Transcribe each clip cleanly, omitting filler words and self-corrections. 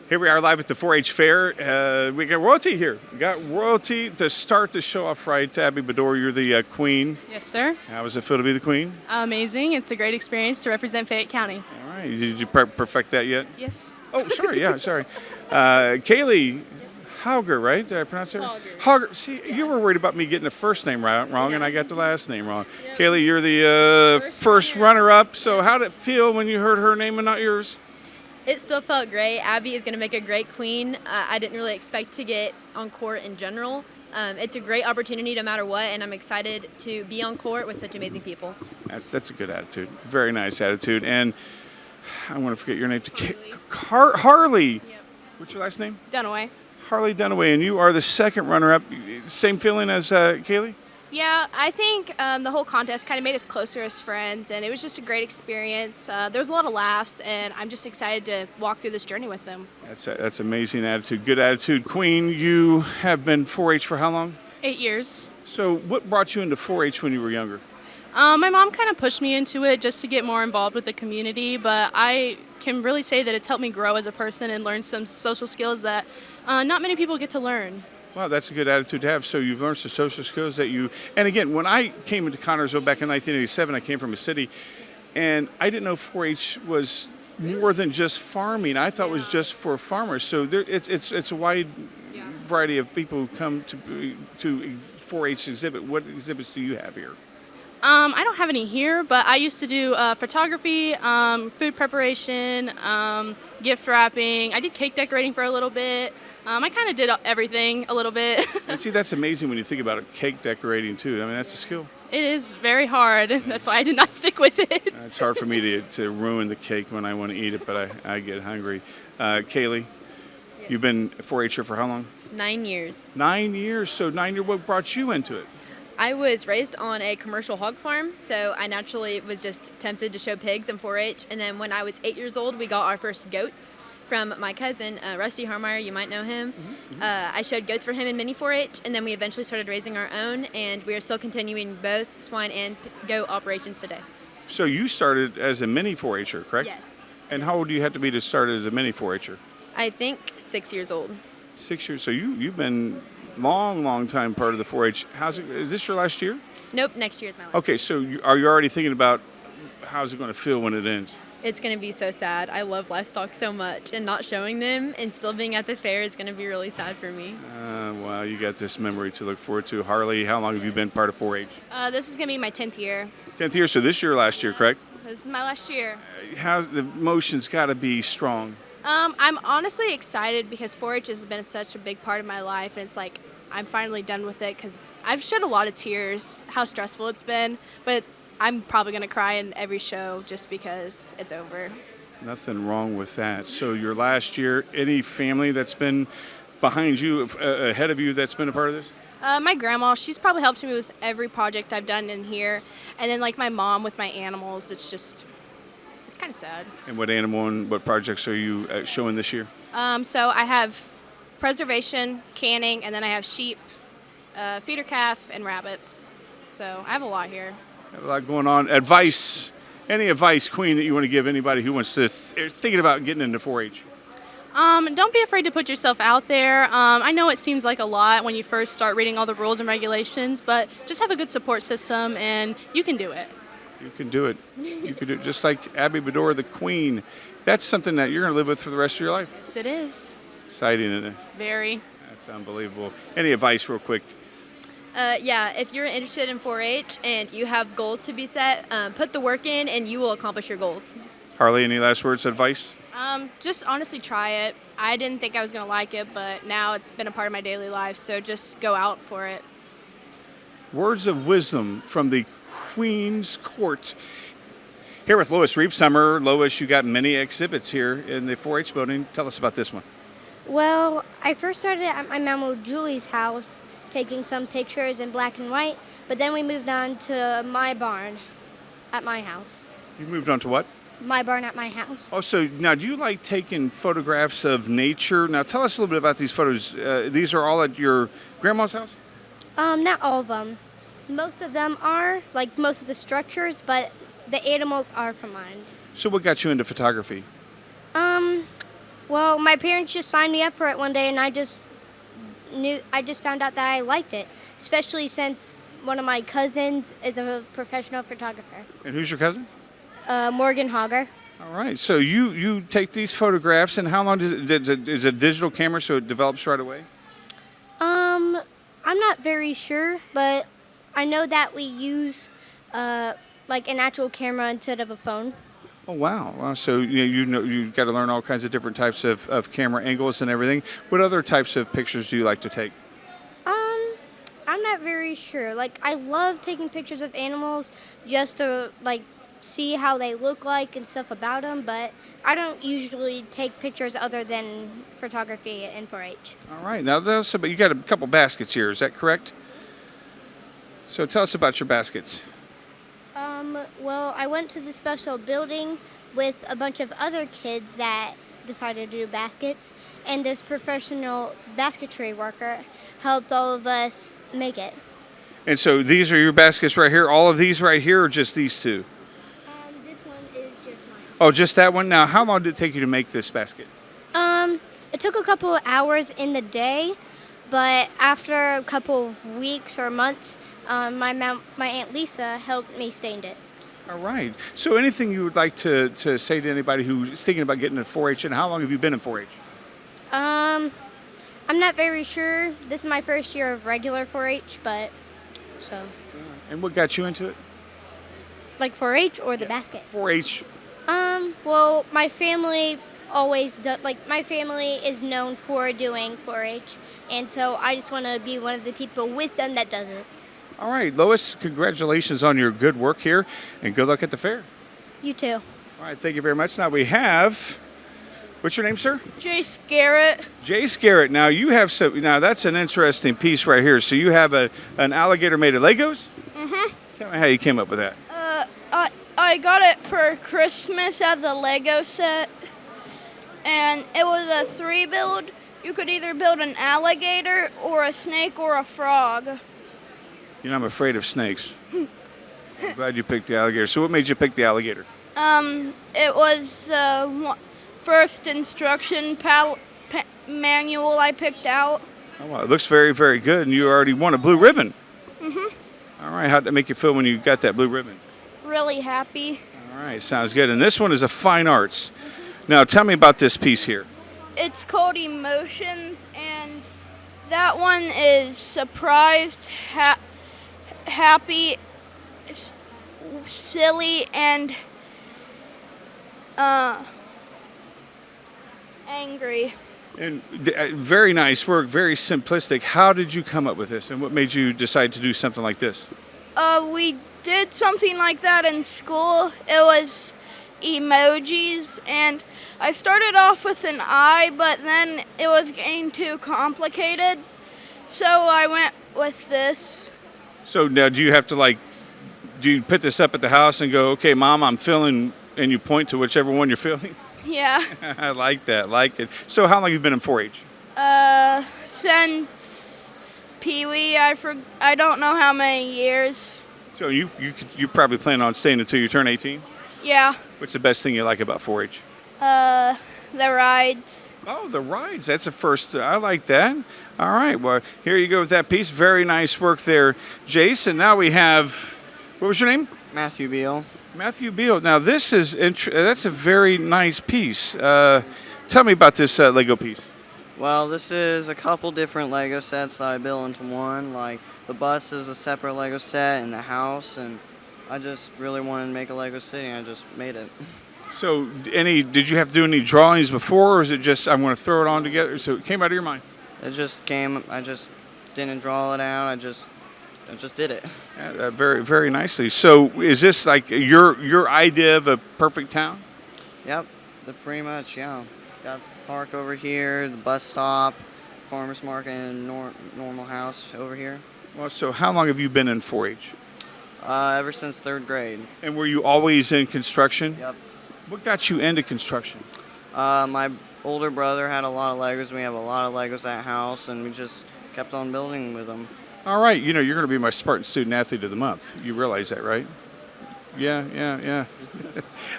Here we are live at the 4-H Fair. We got royalty here. We got royalty to start the show off right. Abby Bedore, you're the queen. Yes, sir. How does it feel to be the queen? Amazing. It's a great experience to represent Fayette County. All right. Did you perfect that yet? Yes. Oh, sorry. Yeah, sorry. Kaylee Hauger, right? Did I pronounce it? Hauger. See, you were worried about me getting the first name wrong, and I got the last name wrong. Yep. Kaylee, you're the first runner-up. So how did it feel when you heard her name and not yours? It still felt great. Abby is going to make a great queen. I didn't really expect to get on court in general. It's a great opportunity no matter what, and I'm excited to be on court with such amazing people. That's a good attitude. Very nice attitude. And I want to forget your name. Harley. Yep. What's your last name? Dunaway. Harley Dunaway, and you are the second runner-up. Same feeling as Kaylee? Yeah, I think the whole contest kind of made us closer as friends, and it was just a great experience. There was a lot of laughs, and I'm just excited to walk through this journey with them. That's amazing attitude. Good attitude. Queen, you have been 4-H for how long? 8 years. So what brought you into 4-H when you were younger? My mom kind of pushed me into it just to get more involved with the community, but I can really say that it's helped me grow as a person and learn some social skills that not many people get to learn. Wow, that's a good attitude to have. So you've learned some social skills that you, and again, when I came into Connersville back in 1987, I came from a city, and I didn't know 4-H was more than just farming. I thought it was just for farmers. So it's a wide variety of people who come to 4-H exhibit. What exhibits do you have here? I don't have any here, but I used to do photography, food preparation, gift wrapping. I did cake decorating for a little bit. I kind of did everything a little bit. And see, that's amazing when you think about it, cake decorating too. I mean, that's a skill. It is very hard. That's why I did not stick with it. It's hard for me to ruin the cake when I want to eat it, but I get hungry. Kaylee, yes. You've been 4-H'er for how long? 9 years. 9 years. So 9 years, what brought you into it? I was raised on a commercial hog farm, so I naturally was just tempted to show pigs in 4-H. And then when I was 8 years old, we got our first goats from my cousin, Rusty Harmeyer. You might know him. Mm-hmm. I showed goats for him in mini 4-H, and then we eventually started raising our own, and we are still continuing both swine and goat operations today. So you started as a mini 4-H'er, correct? Yes. And how old do you have to be to start as a mini 4-H'er? I think 6 years old. 6 years. So you've been long time part of the 4-H. Is this your last year? Nope, next year is my last. Okay, so are you already thinking about how's it going to feel when it ends? It's going to be so sad. I love livestock so much, and not showing them and still being at the fair is going to be really sad for me. Wow, you got this memory to look forward to. Harley, how long have you been part of 4-H? This is going to be my 10th year. 10th year, so this year or last year, correct? This is my last year. How the emotions got to be strong. I'm honestly excited because 4-H has been such a big part of my life, and it's like I'm finally done with it because I've shed a lot of tears, how stressful it's been, but I'm probably going to cry in every show just because it's over. Nothing wrong with that. So your last year, any family that's been behind you, ahead of you, that's been a part of this? My grandma, she's probably helped me with every project I've done in here. And then like my mom with my animals, it's kind of sad. And what animal and what projects are you showing this year? So I have preservation, canning, and then I have sheep, feeder calf, and rabbits. So I have a lot here. Got a lot going on. Advice, any advice, Queen, that you want to give anybody who wants to thinking about getting into 4-H? Don't be afraid to put yourself out there. I know it seems like a lot when you first start reading all the rules and regulations, but just have a good support system and you can do it. You can do it. You can do it just like Abby Bedore, the Queen. That's something that you're going to live with for the rest of your life. Yes, it is. Exciting, isn't it? Very. That's unbelievable. Any advice real quick? Yeah, if you're interested in 4-H and you have goals to be set, put the work in and you will accomplish your goals. Harley, any last words, advice? Just honestly try it. I didn't think I was going to like it, but now it's been a part of my daily life, so just go out for it. Words of wisdom from the Queen's Court. Here with Lois Reepsummer. Lois, you got many exhibits here in the 4-H building. Tell us about this one. Well, I first started at my Mama Julie's house, taking some pictures in black and white, but then we moved on to my barn at my house. You moved on to what? my barn at my house. Oh, so now do you like taking photographs of nature? Now tell us a little bit about these photos. These are all at your grandma's house? Not all of them. Most of them are, like most of the structures, but the animals are from mine. So what got you into photography? Well, my parents just signed me up for it one day, and I just found out that I liked it, especially since one of my cousins is a professional photographer, And who's your cousin? Morgan Hogger. All right. So you take these photographs, and how long does it? Is it a digital camera, so it develops right away? I'm not very sure, but I know that we use like an actual camera instead of a phone. Oh wow! Wow. So you've got to learn all kinds of different types of camera angles and everything. What other types of pictures do you like to take? I'm not very sure. Like, I love taking pictures of animals just to like see how they look like and stuff about them, but I don't usually take pictures other than photography in 4-H. All right. Now you got a couple baskets here. Is that correct? So tell us about your baskets. Well, I went to the special building with a bunch of other kids that decided to do baskets, and this professional basketry worker helped all of us make it. And so these are your baskets right here. All of these right here, or just these two? This one is just mine. Oh, just that one. Now, how long did it take you to make this basket? It took a couple of hours in the day, but after a couple of weeks or months, my Aunt Lisa helped me stain it. All right. So anything you would like to say to anybody who's thinking about getting into 4-H, and how long have you been in 4-H? I'm not very sure. This is my first year of regular 4-H, but so. And what got you into it? Like 4-H or the basket? 4-H. Well, my family my family is known for doing 4-H, and so I just want to be one of the people with them that does it. All right, Lois, congratulations on your good work here, and good luck at the fair. You too. All right, thank you very much. Now we have, what's your name, sir? Jace Garrett. Jace Garrett. Now you have now that's an interesting piece right here. So you have an alligator made of Legos? Mm-hmm. Tell me how you came up with that. I got it for Christmas as a Lego set, and it was a 3 build. You could either build an alligator or a snake or a frog. You know, I'm afraid of snakes. I'm glad you picked the alligator. So what made you pick the alligator? It was first instruction manual I picked out. Oh, wow. It looks very, very good, and you already won a blue ribbon. Mm-hmm. All right, how'd that make you feel when you got that blue ribbon? Really happy. All right, sounds good. And this one is a fine arts. Now tell me about this piece here. It's called Emotions, and that one is surprised, happy, silly, and angry. And very nice work, very simplistic. How did you come up with this, and what made you decide to do something like this? We did something like that in school. It was emojis, and I started off with an eye, but then it was getting too complicated, so I went with this. So now do you have to do you put this up at the house and go, okay, Mom, I'm feeling, and you point to whichever one you're feeling? Yeah. I like that, like it. So how long have you been in 4-H? Since Pee-wee, I don't know how many years. So you probably plan on staying until you turn 18? Yeah. What's the best thing you like about 4-H? The rides. Oh, the rides. That's a first. I like that. All right. Well, here you go with that piece. Very nice work there, Jace. And now we have, what was your name? Matthew Beal. Matthew Beal. Now this is that's a very nice piece. Tell me about this Lego piece. Well, this is a couple different Lego sets that I built into one. Like the bus is a separate Lego set, and the house, and I just really wanted to make a Lego city, and I just made it. So, did you have to do any drawings before, or is it just I'm going to throw it on together? So it came out of your mind. It just came. I just didn't draw it out. I just did it. Yeah, very, very nicely. So, is this like your idea of a perfect town? Yep, pretty much. Yeah, got the park over here, the bus stop, farmers market, and normal house over here. Well, so how long have you been in 4-H? Ever since 3rd grade. And were you always in construction? Yep. What got you into construction? My older brother had a lot of Legos. We have a lot of Legos at house, and we just kept on building with them. All right, you know, you're going to be my Spartan Student Athlete of the Month. You realize that, right? Yeah, yeah,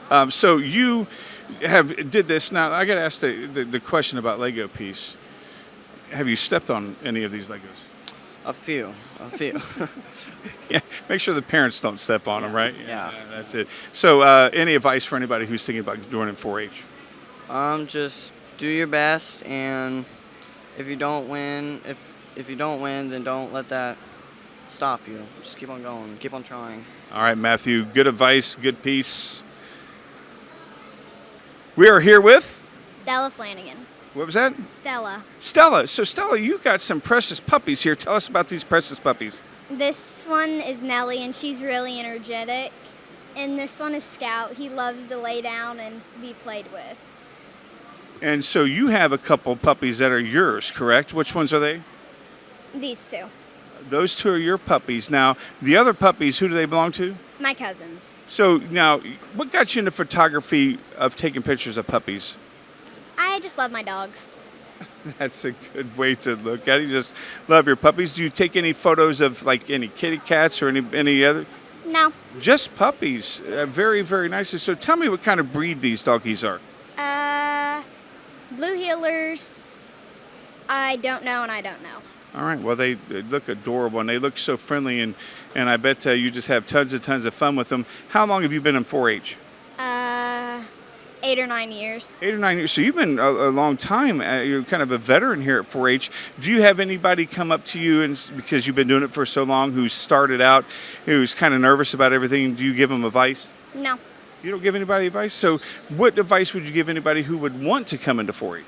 yeah. So you did this. Now, I got to ask the question about Lego piece. Have you stepped on any of these Legos? A few. Yeah, make sure the parents don't step on them, right? Yeah. That's it. So any advice for anybody who's thinking about joining 4-H? Just do your best, and if you don't win, if you don't win, then don't let that stop you. Just keep on going, keep on trying. All right, Matthew, good advice, good piece. We are here with, Stella Flanagan. what was that? Stella. Stella. So Stella, you got some precious puppies here. Tell us about these precious puppies. This one is Nellie, and she's really energetic. And this one is Scout. He loves to lay down and be played with. And so you have a couple puppies that are yours, correct? Which ones are they? These two. Those two are your puppies. Now, the other puppies, who do they belong to? My cousins. So now, what got you into photography of taking pictures of puppies? I just love my dogs. That's a good way to look at it. You just love your puppies. Do you take any photos of like any kitty cats or any other? No. Just puppies. Very, very nice. So tell me what kind of breed these doggies are. Blue healers. I don't know, and I don't know. All right. Well, they look adorable and they look so friendly, and I bet you just have tons and tons of fun with them. How long have you been in 4-H? 8 or 9 years. 8 or 9 years. So you've been a long time. You're kind of a veteran here at 4-H. Do you have anybody come up to you, and because you've been doing it for so long, who started out, who's kind of nervous about everything? Do you give them advice? No. You don't give anybody advice? So what advice would you give anybody who would want to come into 4-H?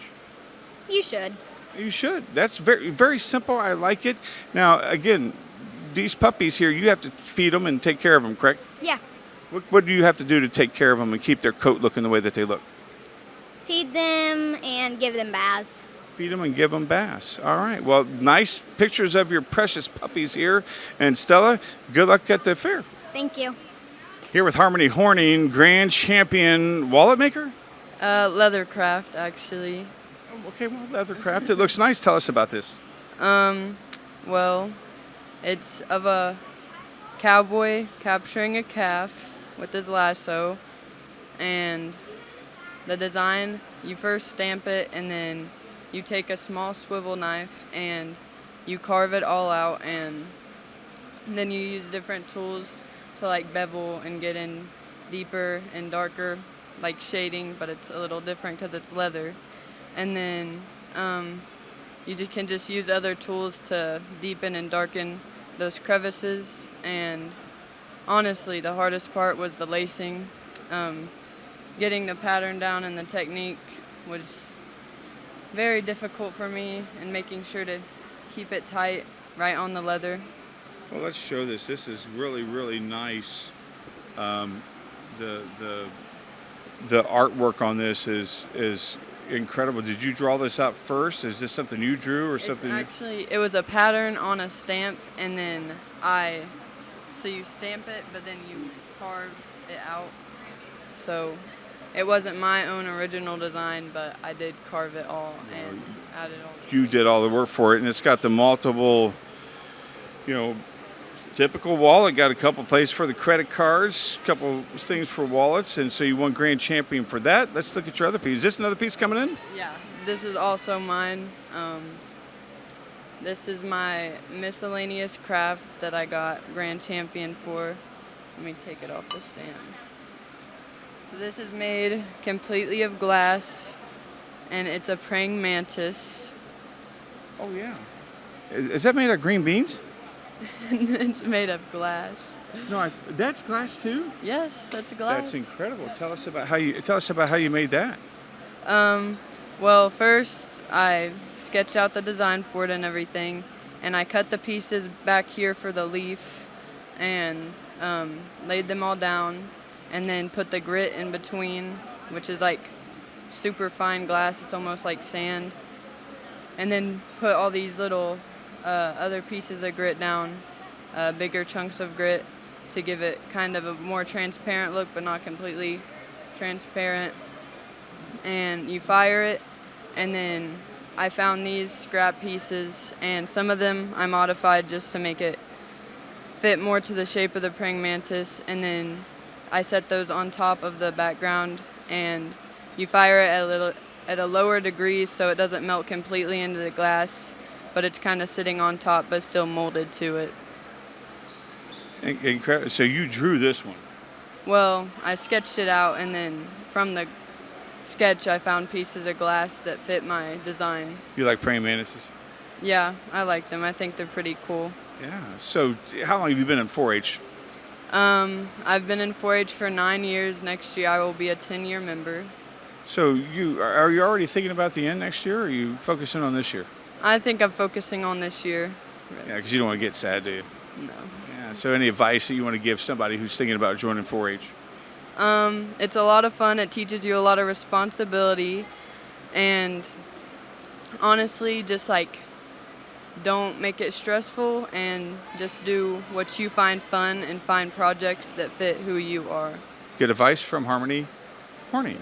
You should. You should. That's very, very simple. I like it. Now, again, these puppies here, you have to feed them and take care of them, correct? Yeah. What do you have to do to take care of them and keep their coat looking the way that they look? Feed them and give them baths. Feed them and give them baths. All right. Well, nice pictures of your precious puppies here. And Stella, good luck at the fair. Thank you. Here with Harmony Horning, grand champion wallet maker? Leathercraft, actually. Oh, okay, well, leathercraft. It looks nice. Tell us about this. Well, it's of a cowboy capturing a calf with his lasso, and the design, you first stamp it, and then you take a small swivel knife and you carve it all out, and then you use different tools to like bevel and get in deeper and darker, like shading, but it's a little different because it's leather. And then you can just use other tools to deepen and darken those crevices. And honestly, the hardest part was the lacing. Getting the pattern down and the technique was very difficult for me, and making sure to keep it tight right on the leather. Well, let's show this. This is really, really nice. The artwork on this is incredible. Did you draw this out first? Is this something you drew or something? Actually, it was a pattern on a stamp, and then so you stamp it, but then you carve it out. So it wasn't my own original design, but I did carve it all and added all. You did all the work for it, and it's got the multiple, typical wallet. Got a couple places for the credit cards, a couple things for wallets, and so you won grand champion for that. Let's look at your other piece. Is this another piece coming in? Yeah, this is also mine. This is my miscellaneous craft that I got grand champion for. Let me take it off the stand. So this is made completely of glass, and it's a praying mantis. Oh yeah. Is that made out of green beans? It's made of glass. No, that's glass too. Yes, that's glass. That's incredible. Tell us about how you made that. Well, first I sketched out the design for it and everything, and I cut the pieces back here for the leaf, and laid them all down, and then put the grit in between, which is like super fine glass. It's almost like sand, and then put all these little other pieces of grit down, bigger chunks of grit, to give it kind of a more transparent look, but not completely transparent, and you fire it, and then I found these scrap pieces, and some of them I modified just to make it fit more to the shape of the praying mantis, and then I set those on top of the background, and you fire it at a lower degree so it doesn't melt completely into the glass, but it's kind of sitting on top but still molded to it. Incredible. So you drew this one. Well, I sketched it out, and then from the sketch I found pieces of glass that fit my design. You like praying mantises? Yeah, I like them. I think they're pretty cool. Yeah. So how long have you been in 4-H? I've been in 4-H for 9 years. Next year I will be a 10-year member. So are you already thinking about the end next year, or are you focusing on this year? I think I'm focusing on this year. Yeah, because you don't want to get sad, do you? No. Yeah. So any advice that you want to give somebody who's thinking about joining 4-H? It's a lot of fun. It teaches you a lot of responsibility, and honestly, just like don't make it stressful and just do what you find fun and find projects that fit who you are. Good advice from Harmony Horning.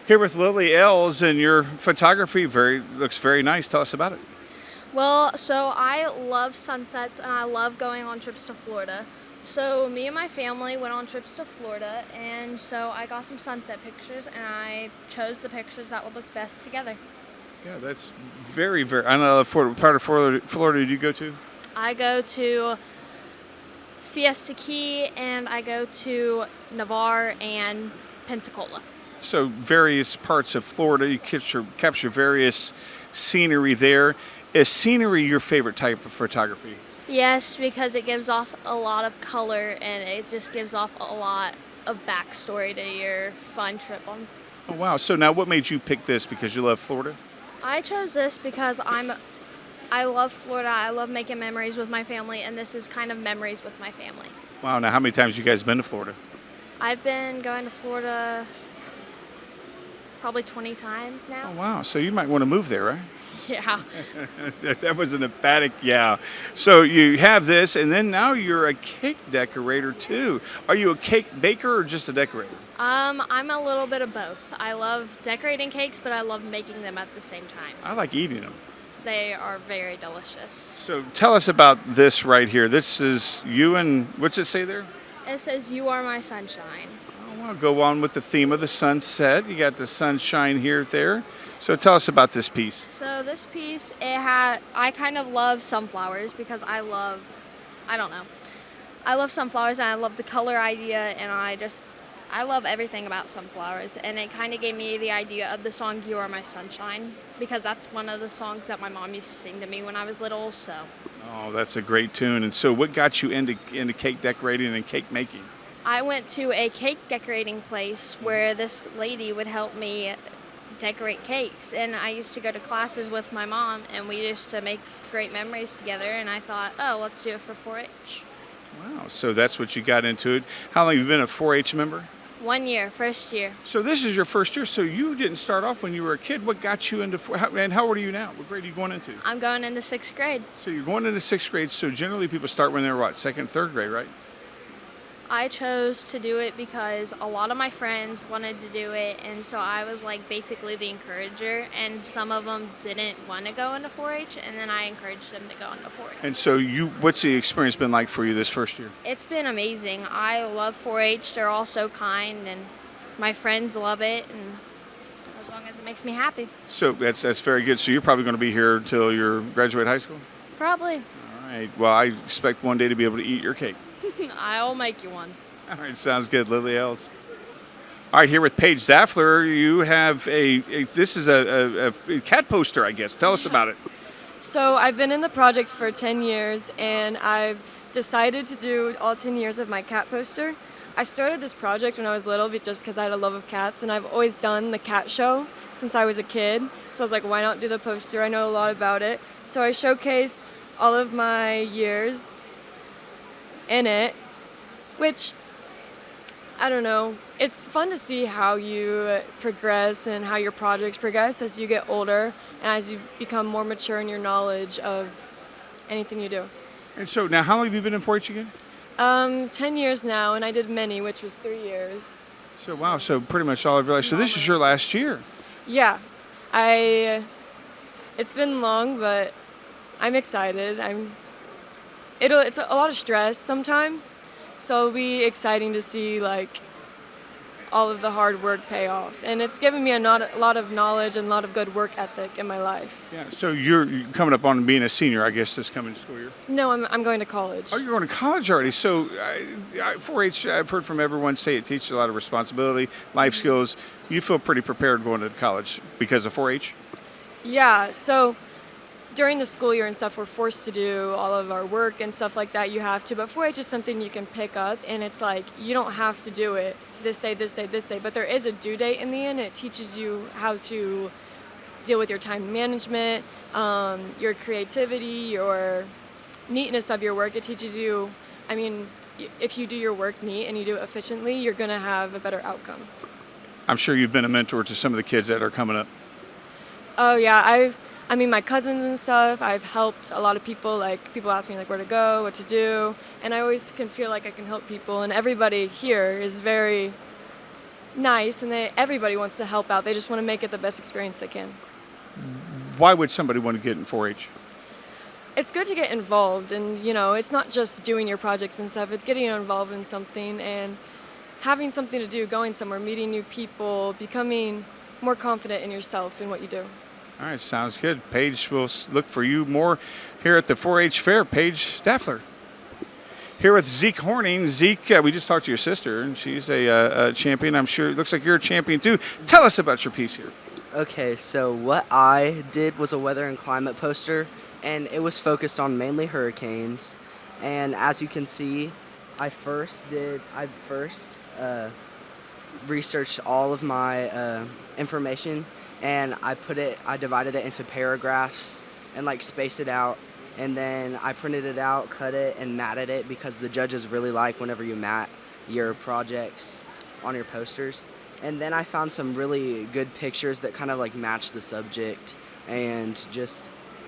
Here with Lily Els, and your photography looks very nice. Tell us about it. Well, so I love sunsets and I love going on trips to Florida. So me and my family went on trips to Florida, and so I got some sunset pictures and I chose the pictures that would look best together. Yeah, that's very, very. I know what part of Florida did you go to? I go to Siesta Key and I go to Navarre and Pensacola. So various parts of Florida, you capture various scenery there. Is scenery your favorite type of photography? Yes, because it gives off a lot of color and it just gives off a lot of backstory to your fun trip on. Oh wow! So now, what made you pick this? Because you love Florida? I chose this because I love Florida. I love making memories with my family, and this is kind of memories with my family. Wow! Now, how many times you guys been to Florida? I've been going to Florida probably 20 times now. Oh wow! So you might want to move there, right? Yeah. That was an emphatic yeah. So you have this, and then now you're a cake decorator too. Are you a cake baker or just a decorator? I'm a little bit of both. I love decorating cakes, but I love making them at the same time. I like eating them. They are very delicious. So tell us about this right here. This is you, and what's it say there? It says, "You are my sunshine." I want to go on with the theme of the sunset. You got the sunshine here, there. So tell us about this piece. So this piece, I kind of love sunflowers because I love sunflowers and I love the color idea, and I love everything about sunflowers, and it kind of gave me the idea of the song "You Are My Sunshine" because that's one of the songs that my mom used to sing to me when I was little, so. Oh, that's a great tune. And so what got you into cake decorating and cake making? I went to a cake decorating place where this lady would help me decorate cakes, and I used to go to classes with my mom, and we used to make great memories together, and I thought, oh, let's do it for 4-H. Wow, so that's what you got into it. How long have you been a 4-H member? 1 year, first year. So this is your first year, so you didn't start off when you were a kid. What got you into, and how old are you now? What grade are you going into? I'm going into 6th grade. So you're going into 6th grade, so generally people start when they're what, 2nd, 3rd grade, right? I chose to do it because a lot of my friends wanted to do it, and so I was like basically the encourager, and some of them didn't want to go into 4-H, and then I encouraged them to go into 4-H. And so what's the experience been like for you this first year? It's been amazing. I love 4-H. They're all so kind, and my friends love it, and as long as it makes me happy. So that's very good. So you're probably going to be here until you graduate high school? Probably. All right. Well, I expect one day to be able to eat your cake. I'll make you one. All right, sounds good. Lily Els. All right, here with Paige Zaffler, you have this is a cat poster, I guess. Tell us about it. So I've been in the project for 10 years, and I've decided to do all 10 years of my cat poster. I started this project when I was little just because I had a love of cats, and I've always done the cat show since I was a kid. So I was like, why not do the poster? I know a lot about it. So I showcased all of my years in it, which, I don't know, it's fun to see how you progress and how your projects progress as you get older and as you become more mature in your knowledge of anything you do. And so now, how long have you been in 4-H again? 10 years now, and I did many, which was 3 years. So wow, so pretty much all of your life. So this is your last year. Yeah, I. It's been long, but I'm excited. It's a lot of stress sometimes, so it'll be exciting to see like all of the hard work pay off, and it's given me a lot of knowledge and a lot of good work ethic in my life. Yeah. So you're coming up on being a senior, I guess, this coming school year. No, I'm going to college. Oh, you're going to college already. So 4-H, I've heard from everyone say it teaches a lot of responsibility, life skills. You feel pretty prepared going to college because of 4-H? Yeah, so during the school year and stuff, we're forced to do all of our work and stuff like that. You have to, but 4-H is something you can pick up, and it's like you don't have to do it this day, this day, this day, but there is a due date in the end. It teaches you how to deal with your time management, your creativity, your neatness of your work. It teaches you, I mean, if you do your work neat and you do it efficiently, you're going to have a better outcome. I'm sure you've been a mentor to some of the kids that are coming up. Oh yeah, I mean, my cousins and stuff, I've helped a lot of people. Like, people ask me like where to go, what to do, and I always can feel like I can help people. And everybody here is very nice, and everybody wants to help out. They just want to make it the best experience they can. Why would somebody want to get in 4-H? It's good to get involved, and it's not just doing your projects and stuff. It's getting involved in something and having something to do, going somewhere, meeting new people, becoming more confident in yourself and what you do. All right, sounds good. Paige will look for you more here at the 4-H Fair. Paige Staffler. Here with Zeke Horning. Zeke, we just talked to your sister, and she's a champion. I'm sure it looks like you're a champion too. Tell us about your piece here. Okay, so what I did was a weather and climate poster, and it was focused on mainly hurricanes. And as you can see, I first researched all of my information, and I divided it into paragraphs and like spaced it out, and then I printed it out, cut it, and matted it because the judges really like whenever you mat your projects on your posters. And then I found some really good pictures that kind of like match the subject and just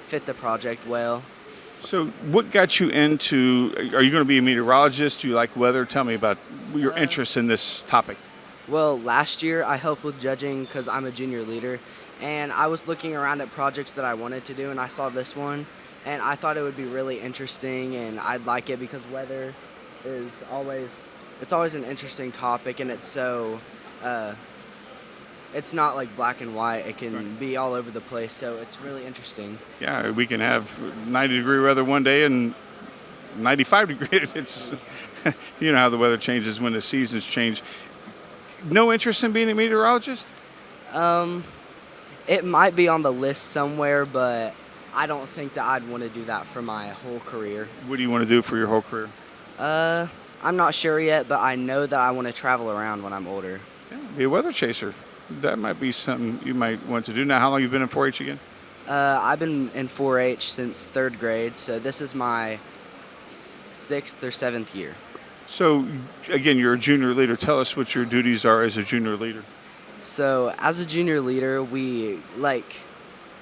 fit the project well. So what got you into, are you going to be a meteorologist? Do you like weather? Tell me about your interest in this topic. Well, last year I helped with judging because I'm a junior leader, and I was looking around at projects that I wanted to do, and I saw this one, and I thought it would be really interesting, and I'd like it because weather is always an interesting topic, and it's so, it's not like black and white. It can be all over the place, so it's really interesting. Yeah, we can have 90-degree weather one day and 95 degrees. It's, you know how the weather changes when the seasons change. No interest in being a meteorologist? It might be on the list somewhere, but I don't think that I'd want to do that for my whole career. What do you want to do for your whole career? I'm not sure yet, but I know that I want to travel around when I'm older. Yeah, be a weather chaser. That might be something you might want to do. Now, how long have you been in 4-H again? I've been in 4-H since 3rd grade, so this is my 6th or 7th year. So, again, you're a junior leader. Tell us what your duties are as a junior leader. So, as a junior leader, we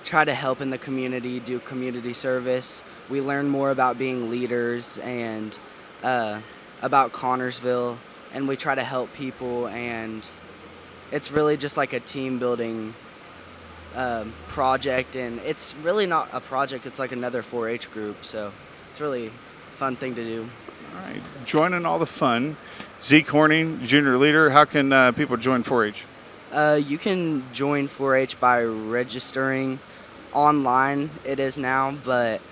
try to help in the community, do community service. We learn more about being leaders and about Connorsville, and we try to help people, and it's really just like a team building project, and it's really not a project, it's like another 4-H group, so it's really a fun thing to do. All right, joining all the fun. Zeke Horning, junior leader. How can people join 4-H? You can join 4-H by registering online, it is now, but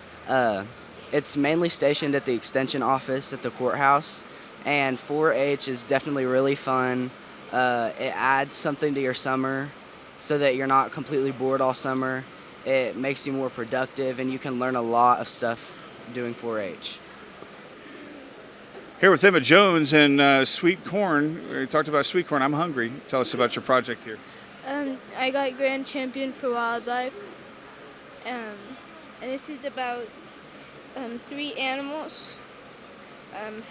it's mainly stationed at the extension office at the courthouse, and 4-H is definitely really fun. It adds something to your summer so that you're not completely bored all summer. It makes you more productive, and you can learn a lot of stuff doing 4-H. Here with Emma Jones and Sweet Corn. We talked about Sweet Corn. I'm hungry. Tell us about your project here. I got grand champion for wildlife, and this is about 3 animals.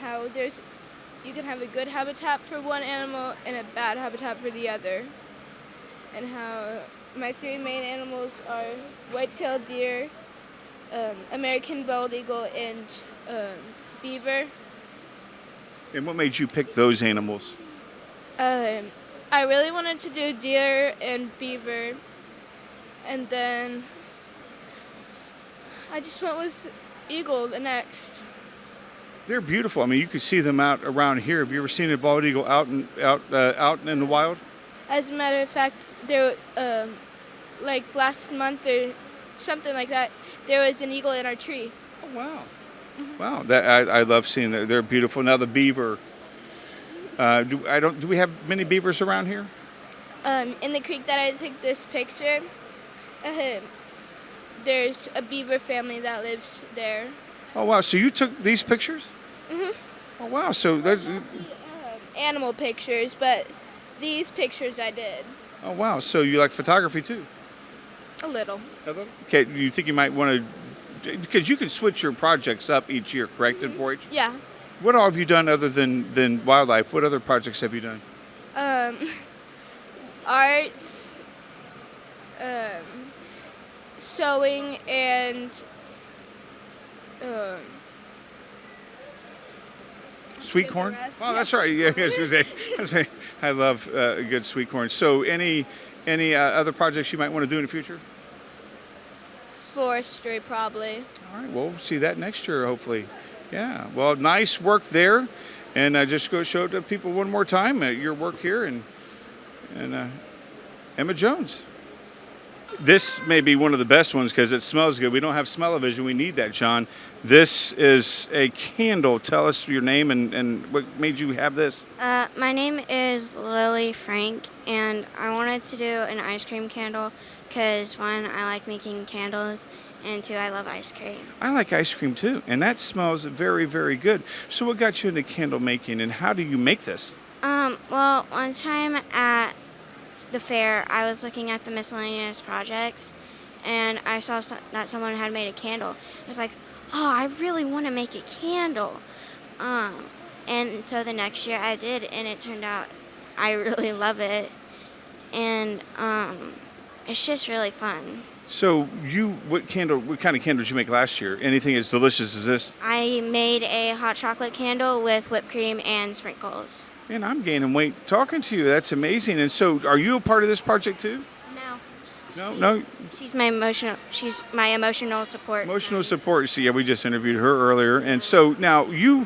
How you can have a good habitat for one animal and a bad habitat for the other, and how my 3 main animals are white-tailed deer, American bald eagle, and beaver. And what made you pick those animals? I really wanted to do deer and beaver, and then I just went with eagle the next. They're beautiful. I mean, you can see them out around here. Have you ever seen a bald eagle out in the wild? As a matter of fact, there, like last month or something like that, there was an eagle in our tree. Oh wow! Wow, that I love seeing that. They're beautiful. Now the beaver. Do we have many beavers around here? In the creek that I took this picture, there's a beaver family that lives there. Oh wow! So you took these pictures? Mhm. Oh wow! So that. Animal pictures, but these pictures I did Oh wow! So you like photography too? a little. Okay. Do you think you might want to? Because you can switch your projects up each year, correct? In 4-H. Yeah. What all have you done other than wildlife? What other projects have you done? Art, sewing, and Sweet corn? rest, Oh, yeah. that's right. Yeah, I love good sweet corn. So, any other projects you might want to do in the future? forestry, probably. All right. Well, we'll see that next year, hopefully. Yeah. Well, nice work there, and just go show it to people one more time. Your work here, and Emma Jones. This may be one of the best ones because it smells good. We don't have smell-o-vision. We need that, John. This is a candle. Tell us your name and what made you have this. My name is Lily Frank, and I wanted to do an ice cream candle because, one, I like making candles, and two, I love ice cream. I like ice cream too, and that smells very, very good. So what got you into candle making, and how do you make this? Well, one time at the fair, I was looking at the miscellaneous projects, and I saw that someone had made a candle. I was like, oh, I really want to make a candle. And so the next year I did, and it turned out I really love it. And it's just really fun. So what kind of candle did you make last year? Anything as delicious as this? I made a hot chocolate candle with whipped cream and sprinkles. Man, I'm gaining weight talking to you. That's amazing. And so, are you a part of this project too? No. She's my emotional support. Emotional support. See, yeah, we just interviewed her earlier, and so now you,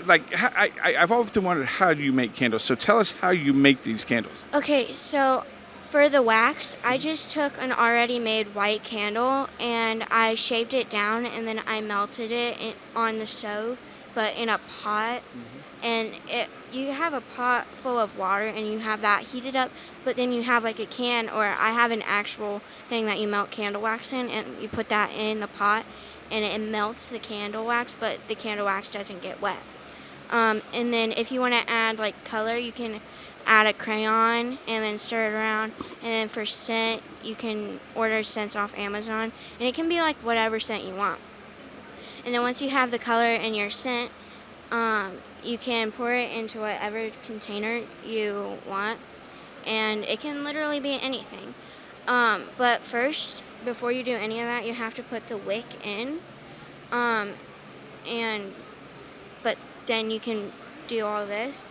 I've often wondered, how do you make candles? So tell us how you make these candles. Okay, so for the wax, I just took an already made white candle and I shaved it down, and then I melted it on the stove, but in a pot. And you have a pot full of water and you have that heated up, but then you have like a can, or I have an actual thing that you melt candle wax in, and you put that in the pot and it melts the candle wax, but the candle wax doesn't get wet. And then if you want to add like color, you can add a crayon and then stir it around. And then for scent, you can order scents off Amazon, and it can be like whatever scent you want. And then once you have the color and your scent, you can pour it into whatever container you want, and it can literally be anything. But first, before you do any of that, you have to put the wick in, but then you can do all this.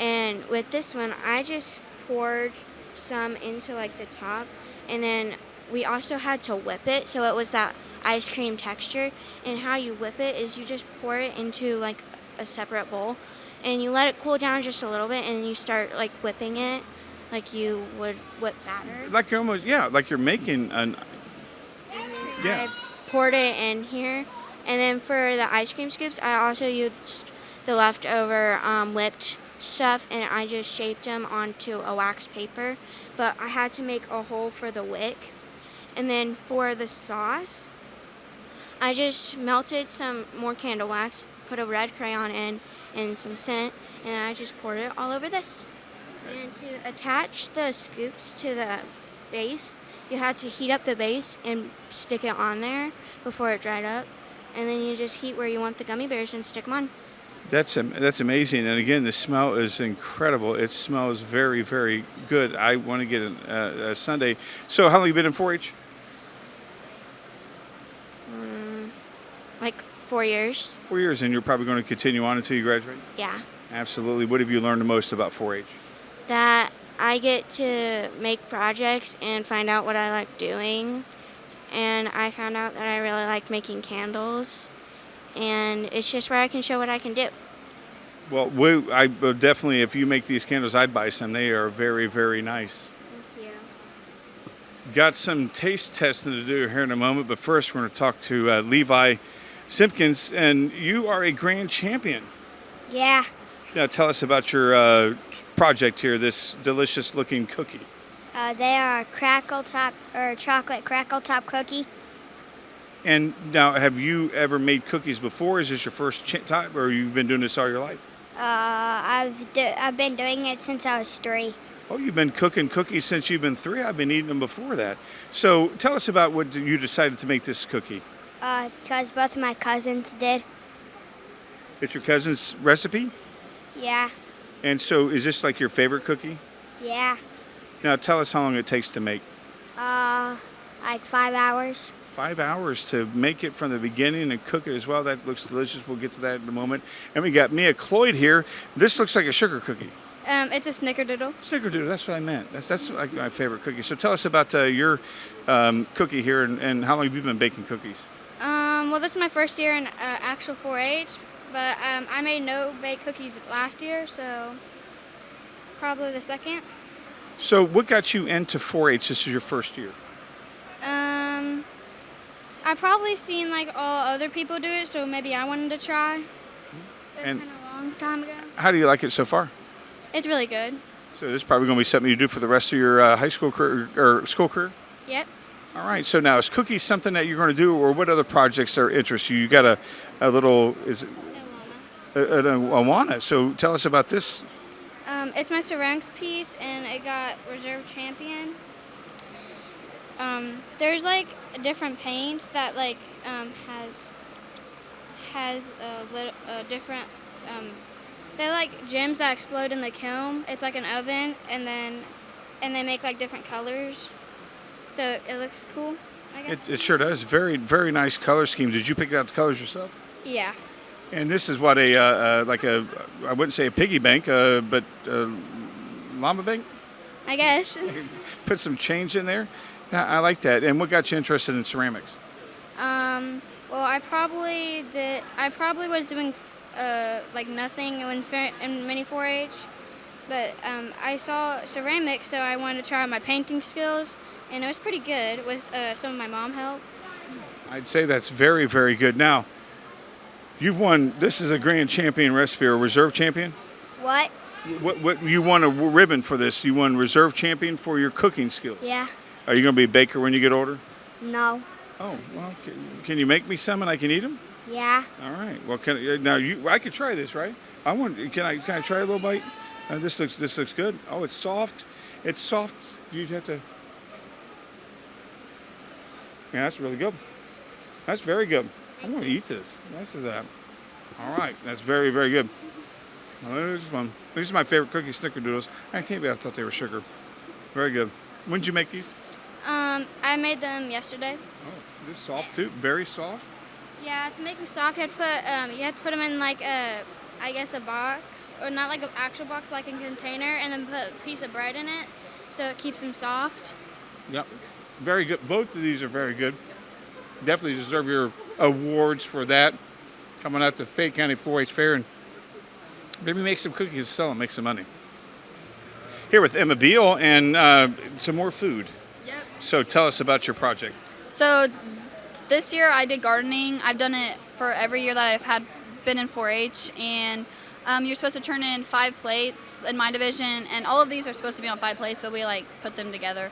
And with this one, I just poured some into like the top, and then we also had to whip it, so it was that ice cream texture. And how you whip it is you just pour it into like a separate bowl, and you let it cool down just a little bit, and you start like whipping it like you would whip batter. Like you're making an. Yeah. I poured it in here, and then for the ice cream scoops, I also used the leftover whipped stuff, and I just shaped them onto a wax paper, but I had to make a hole for the wick. And then for the sauce, I just melted some more candle wax, put a red crayon in, and some scent, and I just poured it all over this. And to attach the scoops to the base, you had to heat up the base and stick it on there before it dried up, and then you just heat where you want the gummy bears and stick them on. That's amazing, and again, the smell is incredible. It smells very, very good. I want to get a sundae. So, how long have you been in 4-H? Like 4 years. 4 years, and you're probably going to continue on until you graduate? Yeah. Absolutely. What have you learned the most about 4-H? That I get to make projects and find out what I like doing. And I found out that I really like making candles. And it's just where I can show what I can do. Well, I would definitely, if you make these candles, I'd buy some. They are very, very nice. Thank you. Got some taste testing to do here in a moment, but first we're going to talk to Levi Simpkins, and you are a grand champion. Yeah. Now tell us about your project here, this delicious looking cookie. They are chocolate crackle top cookie. And now, have you ever made cookies before? Is this your first time, or you've been doing this all your life? I've been doing it since I was 3. Oh, you've been cooking cookies since you've been 3. I've been eating them before that. So tell us about what you decided to make this cookie. Because both of my cousins did. It's your cousin's recipe? Yeah. And so is this like your favorite cookie? Yeah. Now tell us how long it takes to make. Like 5 hours. 5 hours to make it from the beginning and cook it as well. That looks delicious. We'll get to that in a moment. And we got Mia Cloyd here. This looks like a sugar cookie. It's a snickerdoodle. Snickerdoodle, that's what I meant. That's like my favorite cookie. So tell us about your cookie here and how long have you been baking cookies? Well, this is my first year in actual 4-H, but I made no bake cookies last year, so probably the second. So what got you into 4-H? This is your first year. I probably seen like all other people do it, so maybe I wanted to try. And Kind of a long time ago. how do you like it so far? It's really good. So this is probably going to be something you do for the rest of your high school career or school career? Yep. All right. So now is cookies something that you're going to do, or what other projects are interest you? You got a little, is it? An Awana. So tell us about this. It's my ceramics piece, and it got reserve champion. There's like different paints that like has a different. They're like gems that explode in the kiln. It's like an oven, and they make like different colors, so it looks cool, I guess. It sure does. Very, very nice color scheme. Did you pick out the colors yourself? Yeah. And this is what I wouldn't say a piggy bank, but llama bank. I guess. Put some change in there. Yeah, I like that. And what got you interested in ceramics? Well, I probably was doing like nothing in mini 4-H, but I saw ceramics, so I wanted to try my painting skills, and it was pretty good with some of my mom help. I'd say that's very, very good. Now, you've won. This is a grand champion recipe or reserve champion. What? What you won a ribbon for this? You won reserve champion for your cooking skills. Yeah. Are you going to be a baker when you get older? No. Oh well, can you make me some and I can eat them? Yeah. All right. Well, I could try this, right? Can I try a little bite? This looks good. Oh, it's soft. It's soft. You have to. Yeah, that's really good. That's very good. I'm going to eat this. That's that. All right. That's very, very good. Well, there's one. These are my favorite cookies, snickerdoodles. I can't believe I thought they were sugar. Very good. When did you make these? I made them yesterday. Oh, this is soft too. Very soft. Yeah, to make them soft, you have to put them in like a box, or not like an actual box, but like a container, and then put a piece of bread in it, so it keeps them soft. Yep. Very good. Both of these are very good. Definitely deserve your awards for that. Coming out to Fayette County 4-H Fair and maybe make some cookies and sell them, make some money. Here with Emma Beal and some more food. Yep. So tell us about your project. So this year I did gardening. I've done it for every year that I've been in 4-H, and you're supposed to turn in 5 plates in my division, and all of these are supposed to be on 5 plates, but we like put them together.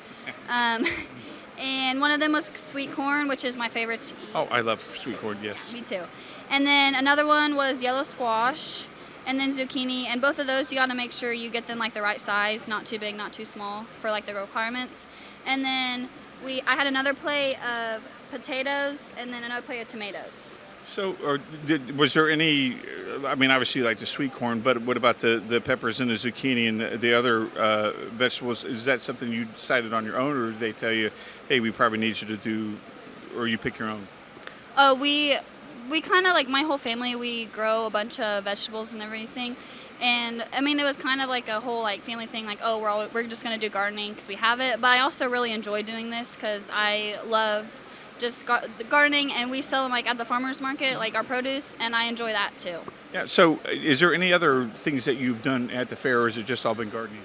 And one of them was sweet corn, which is my favorite to eat. Oh, I love sweet corn, yes. Me too. And then another one was yellow squash, and then zucchini. And both of those, you got to make sure you get them like the right size, not too big, not too small for like the requirements. And then I had another plate of potatoes, and then another plate of tomatoes. So was there any, I mean, obviously you like the sweet corn, but what about the peppers and the zucchini and the other vegetables? Is that something you decided on your own, or did they tell you, hey, we probably need you to do, or you pick your own? We kind of, like my whole family, we grow a bunch of vegetables and everything. And I mean, it was kind of like a whole like family thing, like, oh, we're just gonna do gardening because we have it. But I also really enjoy doing this because I love just gardening, and we sell them like at the farmers market, like our produce, and I enjoy that too. Yeah. So, is there any other things that you've done at the fair, or has it just all been gardening?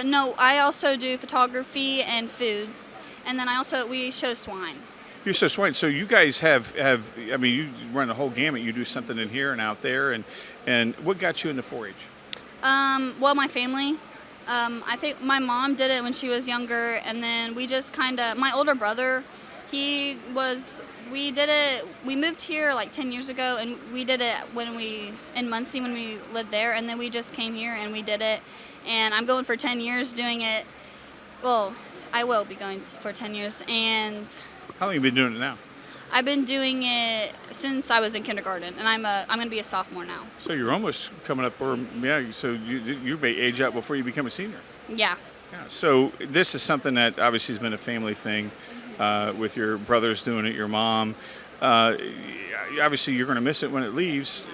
No, I also do photography and foods, and then we show swine. You're so swine. So you guys have. I mean, you run the whole gamut. You do something in here and out there, and what got you into 4-H? Well, my family. I think my mom did it when she was younger, and then we just my older brother, we did it, we moved here like 10 years ago, and we did it in Muncie when we lived there, and then we just came here and we did it, and I'm going for 10 years doing it. Well, I will be going for 10 years, and How long have you been doing it now? I've been doing it since I was in kindergarten, and I'm going to be a sophomore now. So you're almost coming up, or yeah. So you may age up before you become a senior. Yeah. Yeah. So this is something that obviously has been a family thing, with your brothers doing it, your mom. Obviously, you're going to miss it when it leaves.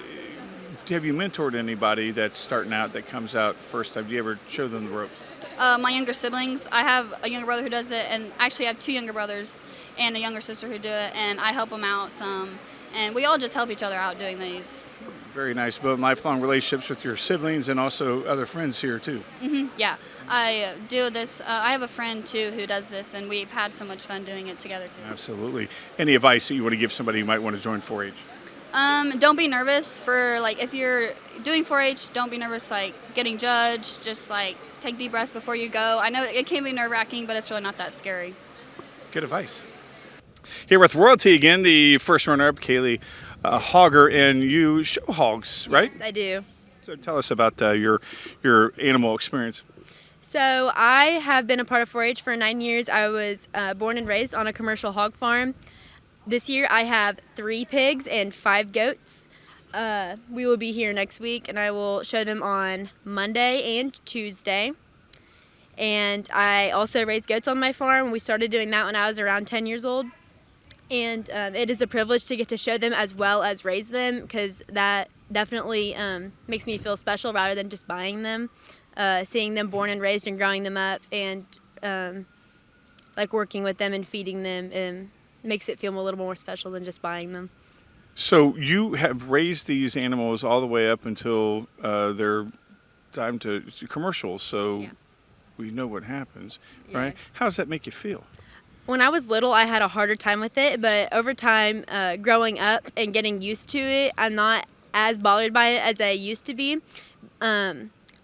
Have you mentored anybody that's starting out that comes out first time? Do you ever show them the ropes? My younger siblings, I have a younger brother who does it, and actually I have 2 younger brothers and a younger sister who do it, and I help them out some, and we all just help each other out doing these. Very nice, building lifelong relationships with your siblings and also other friends here too. Yeah, I do this. I have a friend too who does this, and we've had so much fun doing it together too. Absolutely. Any advice that you want to give somebody who might want to join 4-H? Don't be nervous for like if you're doing 4-H. Don't be nervous like getting judged. Just like take deep breaths before you go. I know it can be nerve-wracking, but it's really not that scary. Good advice. Here with Royalty again, the first runner-up, Kaylee Hogger, and you show hogs, right? Yes, I do. So tell us about your animal experience. So I have been a part of 4-H for 9 years. I was born and raised on a commercial hog farm. This year I have 3 pigs and 5 goats. We will be here next week, and I will show them on Monday and Tuesday. And I also raise goats on my farm. We started doing that when I was around 10 years old. And it is a privilege to get to show them as well as raise them, because that definitely makes me feel special rather than just buying them. Seeing them born and raised and growing them up, and like working with them and feeding them makes it feel a little more special than just buying them. So you have raised these animals all the way up until their time to commercial, so Yeah. we know what happens, right? Yes. How does that make you feel? When I was little, I had a harder time with it, but over time, growing up and getting used to it, I'm not as bothered by it as I used to be.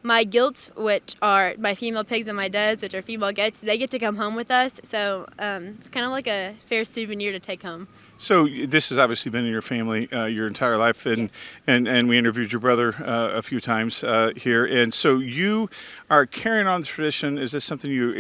My gilts, which are my female pigs, and my duds, which are female goats, they get to come home with us, so it's kind of like a fair souvenir to take home. So this has obviously been in your family your entire life, and we interviewed your brother a few times here, and so you are carrying on the tradition. Is this something you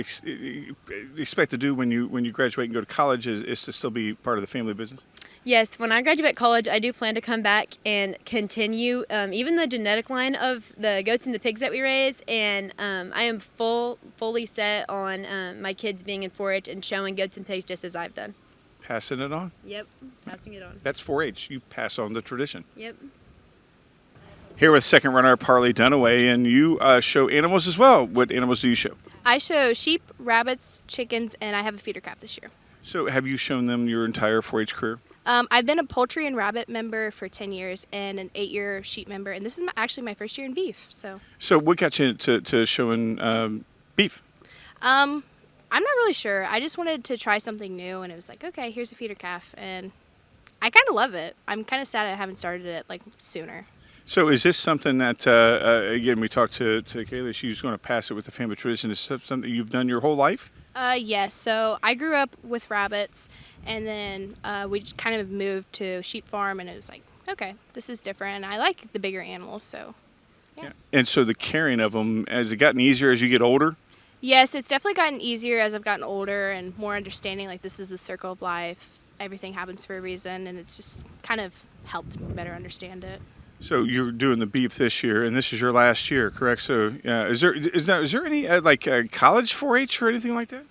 expect to do when you graduate and go to college? Is to still be part of the family business? Yes, when I graduate college, I do plan to come back and continue even the genetic line of the goats and the pigs that we raise, and I am fully set on my kids being in 4-H and showing goats and pigs just as I've done. Passing it on? Yep, passing it on. That's 4-H. You pass on the tradition. Yep. Here with second runner Harley Dunaway, and you show animals as well. What animals do you show? I show sheep, rabbits, chickens, and I have a feeder calf this year. So have you shown them your entire 4-H career? I've been a poultry and rabbit member for 10 years and an 8-year sheep member, and this is actually my first year in beef. So what got you to showing beef? I'm not really sure. I just wanted to try something new, and it was like, okay, here's a feeder calf, and I kind of love it. I'm kind of sad I haven't started it like sooner. So is this something that, again, we talked to Kaylee, she's going to pass it with the family tradition. Is this something you've done your whole life? Yes. So I grew up with rabbits, and then we just kind of moved to sheep farm, and it was like, okay, this is different. And I like the bigger animals, so yeah. And so the caring of them, has it gotten easier as you get older? Yes, it's definitely gotten easier as I've gotten older and more understanding, like this is the circle of life. Everything happens for a reason, and it's just kind of helped me better understand it. So you're doing the beef this year, and this is your last year, correct? So is there any college 4-H or anything like that?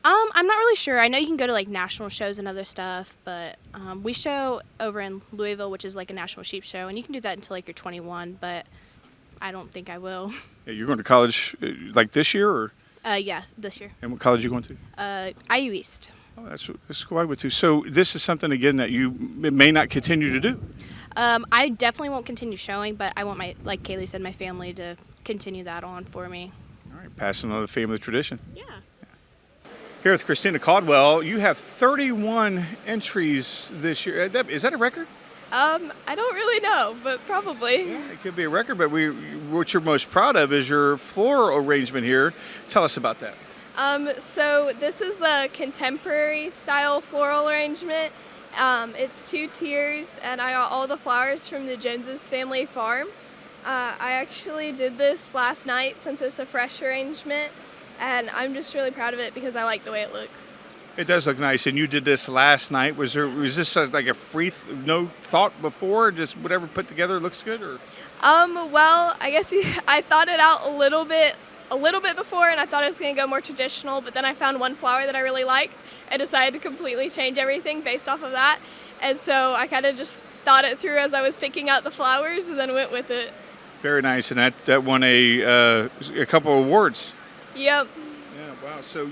I'm not really sure. I know you can go to like national shows and other stuff, but we show over in Louisville, which is like a national sheep show, and you can do that until like you're 21. But I don't think I will. Yeah, you're going to college like this year, or? Yeah, this year. And what college are you going to? IU East. Oh, that's cool. I would too. So this is something again that you may not continue to do. I definitely won't continue showing, but I want like Kaylee said, my family to continue that on for me. All right, passing on the family tradition. Yeah. Here with Christina Caldwell, you have 31 entries this year. Is that a record? I don't really know, but probably. Yeah, it could be a record, but what you're most proud of is your floral arrangement here. Tell us about that. So this is a contemporary style floral arrangement. It's 2 tiers, and I got all the flowers from the Joneses family farm. I actually did this last night since it's a fresh arrangement, and I'm just really proud of it because I like the way it looks. It does look nice, and you did this last night. Was this like a free, no thought before, just whatever put together looks good, or? Well, I guess I thought it out a little bit before, and I thought it was going to go more traditional, but then I found one flower that I really liked. I decided to completely change everything based off of that, and so I kind of just thought it through as I was picking out the flowers and then went with it. Very nice, and that won a couple awards. Yep. Yeah, wow. So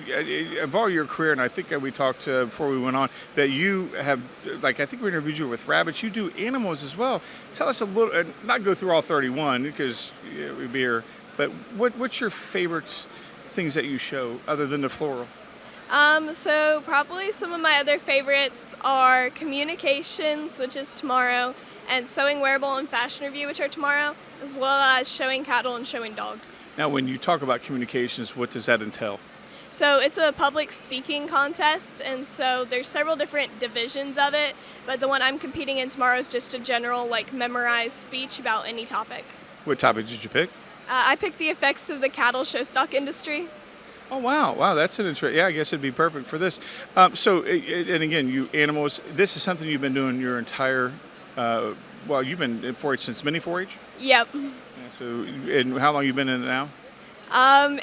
of all your career, and I think we talked before we went on, that you have, like I think we interviewed you with rabbits, you do animals as well. Tell us a little, not go through all 31 because we'd be here, but what's your favorite things that you show other than the floral? So probably some of my other favorites are communications, which is tomorrow, and sewing, wearable, and fashion review, which are tomorrow, as well as showing cattle and showing dogs. Now, when you talk about communications, what does that entail? So it's a public speaking contest, and so there's several different divisions of it, but the one I'm competing in tomorrow is just a general, like, memorized speech about any topic. What topic did you pick? I picked the effects of the cattle show stock industry. Oh, wow, that's an interesting, yeah, I guess it'd be perfect for this. So, and again, you animals, this is something you've been doing your entire, you've been in 4-H since mini 4-H? Yep. Yeah, so, and how long you been in it now?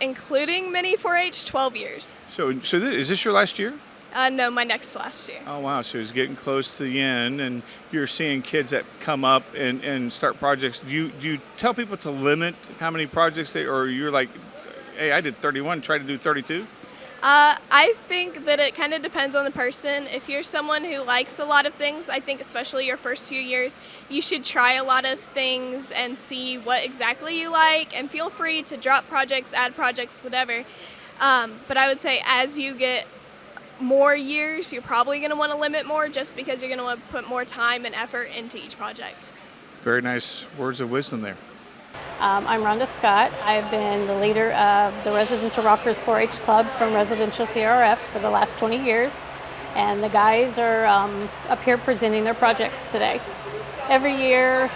Including mini 4-H, 12 years. So is this your last year? No, my next to last year. Oh, wow, so it's getting close to the end, and you're seeing kids that come up and start projects. Do you tell people to limit how many projects or you're like, hey, I did 31, try to do 32? I think that it kind of depends on the person. If you're someone who likes a lot of things, I think especially your first few years, you should try a lot of things and see what exactly you like, and feel free to drop projects, add projects, whatever. But I would say as you get more years, you're probably going to want to limit more just because you're going to want to put more time and effort into each project. Very nice words of wisdom there. I'm Rhonda Scott. I've been the leader of the Residential Rockers 4-H Club from Residential CRF for the last 20 years. And the guys are up here presenting their projects today. Every year,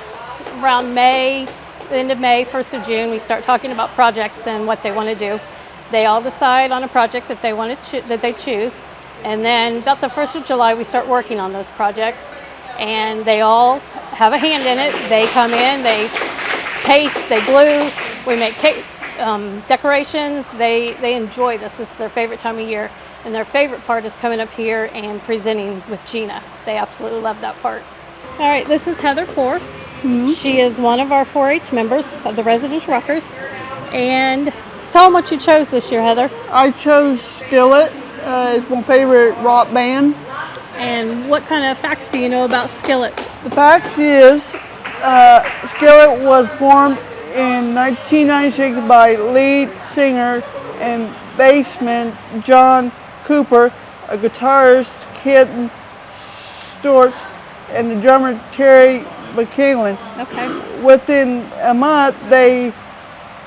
around May, the end of May, 1st of June, we start talking about projects and what they want to do. They all decide on a project that they want to that they choose. And then about the 1st of July, we start working on those projects. And they all have a hand in it. They come in, they paste, they glue, we make cake, decorations. They enjoy this. This is their favorite time of year. And their favorite part is coming up here and presenting with Gina. They absolutely love that part. All right, this is Heather Poor. Mm-hmm. She is one of our 4-H members of the Residential Rockers. And tell them what you chose this year, Heather. I chose Skillet. It's my favorite rock band. And what kind of facts do you know about Skillet? The fact is, Skillet was formed in 1996 by lead singer and bassman John Cooper, a guitarist Kid Storch, and the drummer Terry McKinley. Okay. Within a month, they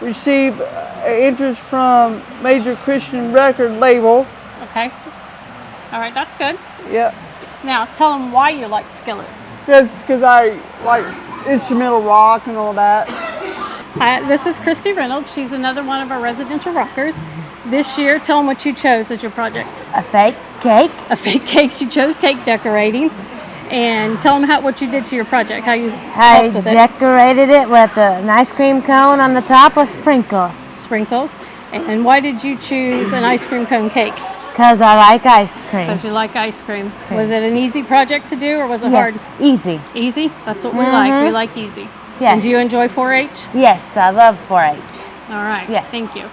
received interest from major Christian record label. Okay. All right, that's good. Yeah. Now, tell them why you like Skillet. Because I like instrumental rock and all that. This is Christy Reynolds. She's another one of our Residential Rockers. This year, tell them what you chose as your project. A fake cake. A fake cake. She chose cake decorating. And tell them what you did to your project, how you helped with it. I decorated it with an ice cream cone on the top with sprinkles. Sprinkles. And why did you choose an ice cream cone cake? Because I like ice cream. Because you like ice cream. Was it an easy project to do or was it hard? Easy. Easy? That's what we like. We like easy. Yes. And do you enjoy 4-H? Yes, I love 4-H. All right. Yes. Thank you.